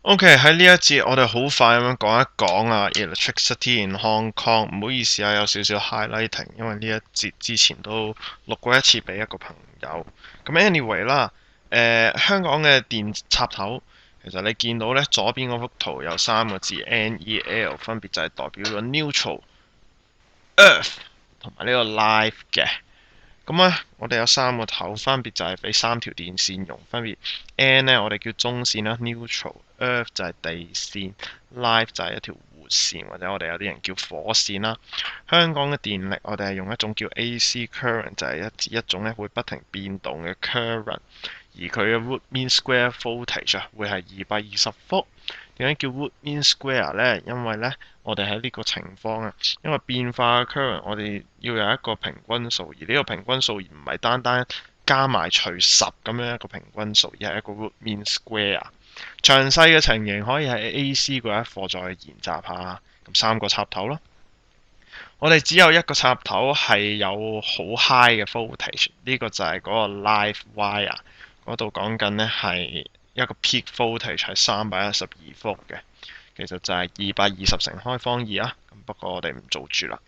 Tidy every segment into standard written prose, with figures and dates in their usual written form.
OK，喺呢一節我哋好快咁樣講一講啊，Electricity in Hong Kong。唔好意思啊，有少少 highlighting，因為呢一節之前都錄過一次俾一個朋友。咁 anyway 啦，香港嘅電插頭，其實你見到呢左邊嗰幅圖有三個字 NEL，分別就係代表咗 neutral、earth 同埋呢個 live 嘅。咁咧，我哋有三個頭，分別就係俾三條電線用，分別 N 咧我哋叫中線啦，neutral；Earth 就係地線，Live 就係一條活線，或者我哋有啲人叫火線啦。香港嘅電力我哋係用一種叫 AC current，就係一種咧會不停變動嘅 current，而佢嘅 root mean square voltage 啊會係220伏。點解叫 root mean square 咧？因為咧我哋喺呢個情況啊，因為變化嘅 current 我哋要有一個平均數，而呢個平均數而唔係單單加埋除10咁樣一個平均數，而係一個 root mean square。詳細嘅情形可以喺 AC 嗰一課再研習下。咁三個插頭咯，我哋只有一個插頭係有好 high 嘅 voltage，呢個就係嗰個 live wire 嗰度講緊呢係一個 peak voltage 係312伏嘅，其實就係220乘開方2啊。咁不過我哋唔做住啦。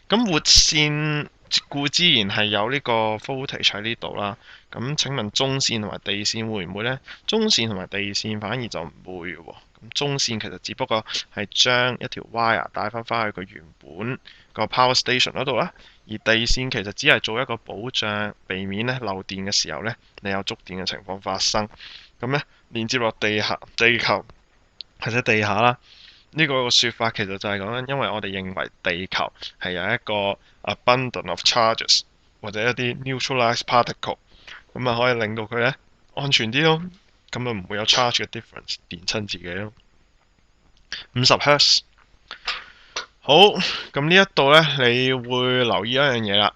咁活線固之然係有呢個 voltage 喺呢度啦。咁請問中線同埋地線會唔會呢？中線同埋地線反而就唔會喎。咁中線其實只不過係將一條 wire 帶翻去佢原本個 power station 嗰度啦。而地線其實只係做一個保障，避免咧漏電嘅時候咧，你有觸電嘅情況發生。咁咧連接落地球或者地下啦。呢個説法其實就係講緊，因為我哋認為地球係有一個 abundance of charges 或者一啲 neutralized particle，咁啊可以令到佢咧安全啲咯，咁啊唔會有 charge 嘅 difference 電親自己咯。50Hz。好，咁呢一度咧，你會留意一樣嘢啦。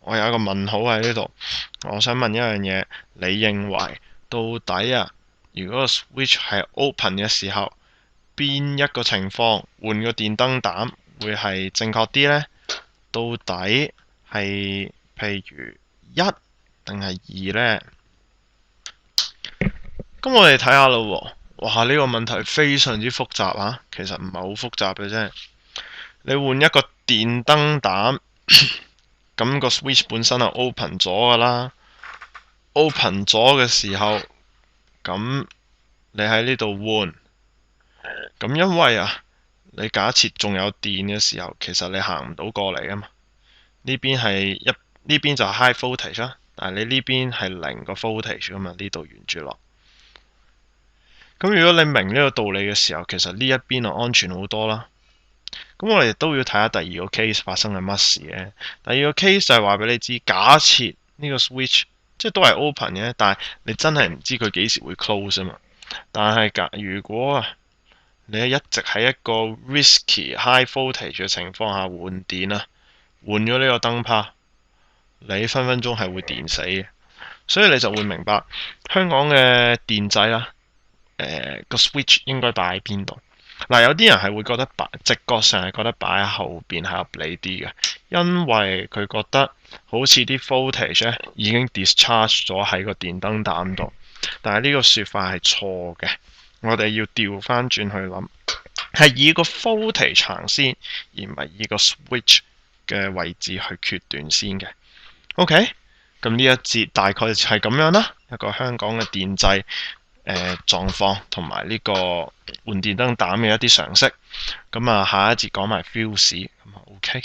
我有一個問號喺呢度，我想問一樣嘢，你認為到底啊，如果個 switch 係 open 嘅時候，邊一個情況換個電燈膽會係正確啲呢？到底係譬如1定係2呢？咁我哋睇下咯喎。哇！呢個問題非常之複雜啊，其實唔係好複雜嘅啫。你換一個電燈膽，咁個 switch 本身係 open 咗㗎啦。open 咗嘅時候，咁你喺呢度換，咁因為啊，你假設仲有電嘅時候，其實你行唔到過嚟啊嘛。呢邊係呢邊就係 high voltage 啦，但係你呢邊係0個 voltage 㗎嘛，呢度沿住落。咁如果你明呢個道理嘅時候，其實呢一邊就安全好多啦。咁我哋都要睇下第二個 case 發生係乜事嘅。第二個 case 就係話俾你知，假設呢個 switch 即係都係 open 嘅，但係你真係唔知佢幾時會 close 啊嘛。但係如果你一直喺一個 risky high voltage 嘅情況下換電啊，換咗呢個燈泡，你分分鐘係會電死嘅。所以你就會明白香港嘅電掣啦，個 switch 應該擺喺邊度。嗱，有啲人係會覺得直覺上係覺得擺喺後邊係合理啲嘅，因為佢覺得好似啲 voltage 咧已經 discharge 咗喺個電燈膽度，但係呢個説法係錯嘅。我哋要調翻轉去諗，係以個 voltage 行先，而唔係以個 switch 嘅位置去決斷先嘅。OK，咁呢一節大概就係咁樣啦，一個香港嘅電掣狀況同埋呢個換電燈膽嘅一啲常識。咁啊，下一節講埋 fuse，咁啊 OK。